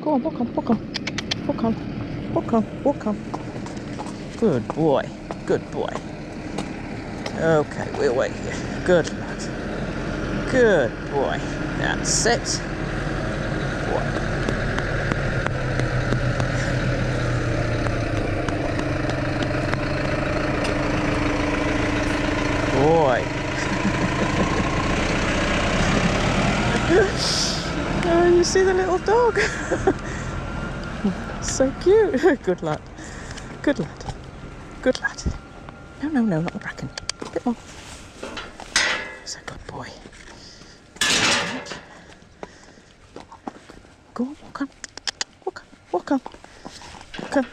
Go on, walk on, walk on. Walk on, walk on, walk on. Good boy, good boy. Okay, we'll wait here. Good lad. Good boy. That's it. Boy. Boy. Oh, you see the little dog? So cute. Good lad. Good lad. Good lad. No, no, no, not the bracken. A bit more. He's a good boy. Go on, walk on. Walk on, walk on. Walk on.